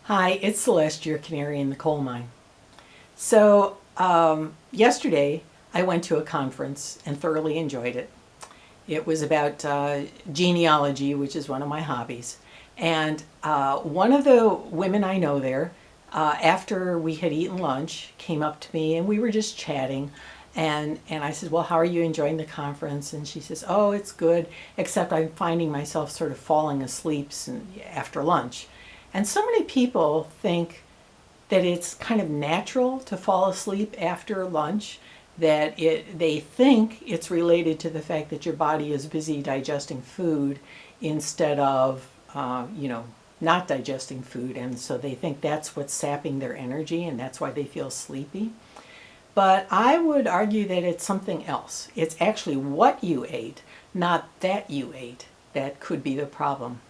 Hi, it's Celeste, your canary in the coal mine. Yesterday I went to a conference and thoroughly enjoyed it. It was about genealogy, which is one of my hobbies. And one of the women I know there, after we had eaten lunch, came up to me and we were just chatting. And I said, well, how are you enjoying the conference? And she says, oh, it's good, except I'm finding myself sort of falling asleep after lunch. And so many people think that it's kind of natural to fall asleep after lunch, that they think it's related to the fact that your body is busy digesting food instead of, not digesting food. And so they think that's what's sapping their energy and that's why they feel sleepy. But I would argue that it's something else. It's actually what you ate, not that you ate, that could be the problem.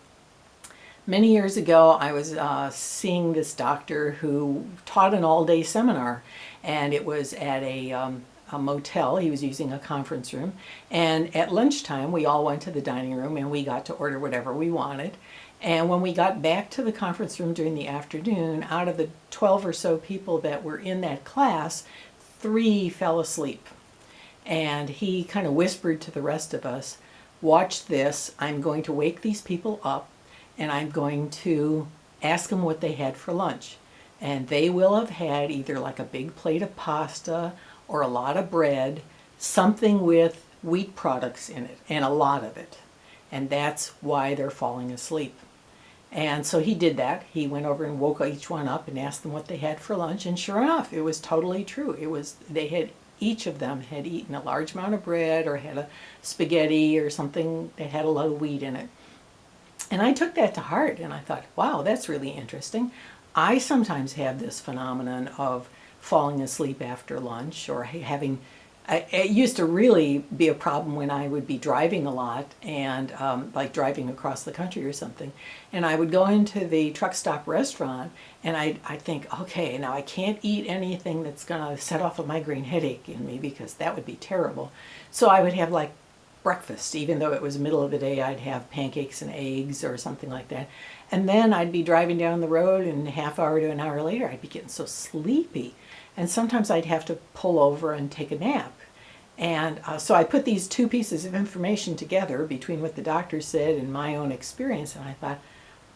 Many years ago, I was seeing this doctor who taught an all-day seminar, and it was at a motel. He was using a conference room, and at lunchtime, we all went to the dining room, and we got to order whatever we wanted. And when we got back to the conference room during the afternoon, out of the 12 or so people that were in that class, 3 fell asleep. And he kind of whispered to the rest of us, watch this, I'm going to wake these people up and I'm going to ask them what they had for lunch. And they will have had either like a big plate of pasta or a lot of bread, something with wheat products in it, and a lot of it. And that's why they're falling asleep. And so he did that. He went over and woke each one up and asked them what they had for lunch. And sure enough, it was totally true. Each of them had eaten a large amount of bread or had a spaghetti or something that had a lot of wheat in it. And I took that to heart and I thought, wow, that's really interesting. I sometimes have this phenomenon of falling asleep after lunch or having, it used to really be a problem when I would be driving a lot and like driving across the country or something. And I would go into the truck stop restaurant and I'd think, okay, now I can't eat anything that's going to set off a migraine headache in me because that would be terrible. So I would have like breakfast, even though it was the middle of the day. I'd have pancakes and eggs or something like that. And then I'd be driving down the road and a half hour to an hour later, I'd be getting so sleepy. And sometimes I'd have to pull over and take a nap. And so I put these 2 pieces of information together between what the doctor said and my own experience. And I thought,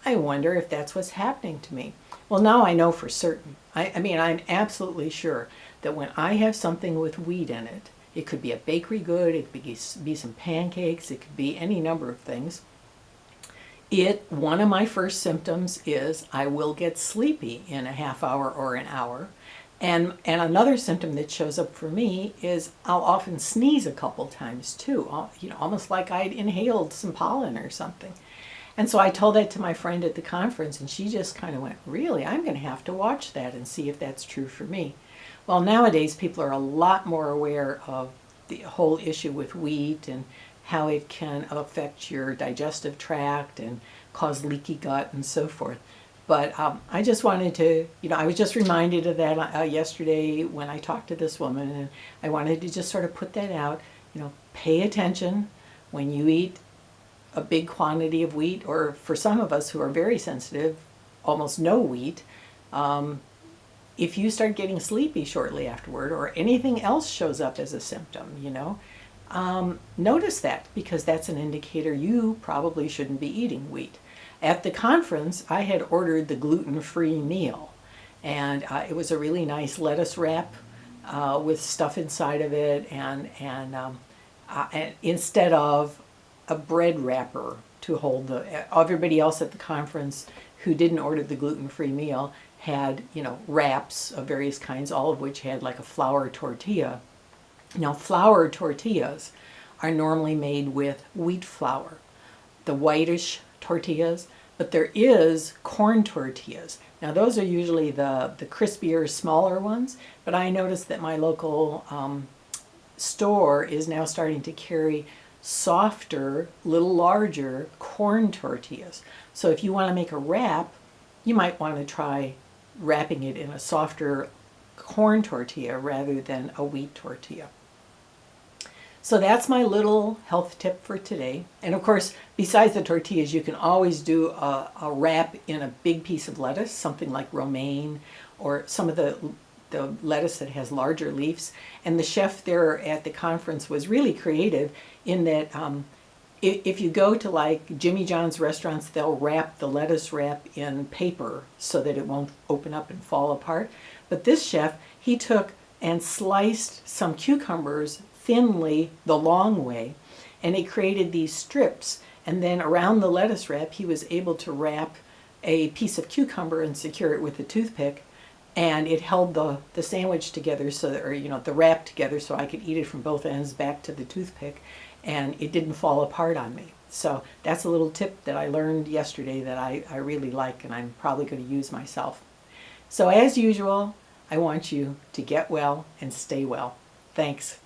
I wonder if that's what's happening to me. Well, now I know for certain. I mean, I'm absolutely sure that when I have something with wheat in it, it could be a bakery good, it could be some pancakes, it could be any number of things. One of my first symptoms is I will get sleepy in a half hour or an hour. And another symptom that shows up for me is I'll often sneeze a couple times too, almost like I'd inhaled some pollen or something. And so I told that to my friend at the conference and she just kind of went, really, I'm going to have to watch that and see if that's true for me. Well, nowadays people are a lot more aware of the whole issue with wheat and how it can affect your digestive tract and cause leaky gut and so forth. But I just wanted to, I was just reminded of that yesterday when I talked to this woman, and I wanted to just sort of put that out, pay attention when you eat a big quantity of wheat, or for some of us who are very sensitive, almost no wheat. If you start getting sleepy shortly afterward or anything else shows up as a symptom, notice that, because that's an indicator you probably shouldn't be eating wheat. At the conference, I had ordered the gluten-free meal, and it was a really nice lettuce wrap with stuff inside of it, and instead of a bread wrapper to hold everybody else at the conference who didn't order the gluten-free meal had, wraps of various kinds, all of which had like a flour tortilla. Now, flour tortillas are normally made with wheat flour, the whitish tortillas, but there is corn tortillas. Now, those are usually the crispier, smaller ones, but I noticed that my local store is now starting to carry softer, little larger corn tortillas. So if you want to make a wrap, you might want to try wrapping it in a softer corn tortilla rather than a wheat tortilla. So that's my little health tip for today. And of course, besides the tortillas, you can always do a wrap in a big piece of lettuce, something like romaine or some of the lettuce that has larger leaves. And the chef there at the conference was really creative in that if you go to like Jimmy John's restaurants, they'll wrap the lettuce wrap in paper so that it won't open up and fall apart. But this chef, he took and sliced some cucumbers thinly the long way, and he created these strips, and then around the lettuce wrap he was able to wrap a piece of cucumber and secure it with a toothpick, and it held the sandwich together, so that, or the wrap together, so I could eat it from both ends back to the toothpick, and it didn't fall apart on me. So that's a little tip that I learned yesterday that I really like, and I'm probably going to use myself. So as usual, I want you to get well and stay well. Thanks.